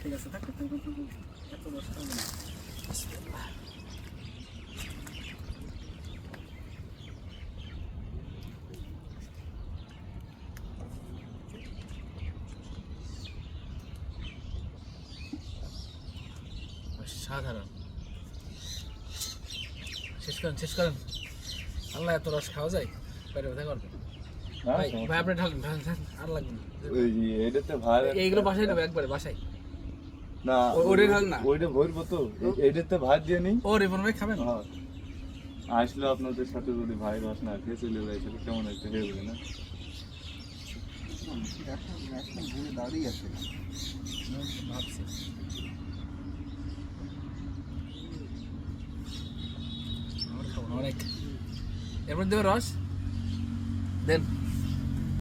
ঠিক আছে, থাক, এত রস খাবে না। সাধারণ। শেষ করেন। আল্লাহ, এত রস খাওয়া যায়? পেটে ব্যথা করবে। ভাই আপনি ঢালেন, আর লাগবে না। এইগুলো বাসায় নেবে একবারে, বাসায় না ওরে ঢাল না, ওইটা ভরবো তো, এইটাতে ভাত দিয়ে নেই। ও রিপন ভাই খাবেন? আসলে আপনাদের সাথে যদি ভাই রস না খেয়ে চলে যায় তাহলে কেমন একটা হয়ে যাবে না? দাঁড়িয়ে আছে ভাবছি। অনেক, এরপর দেবে রস দেন।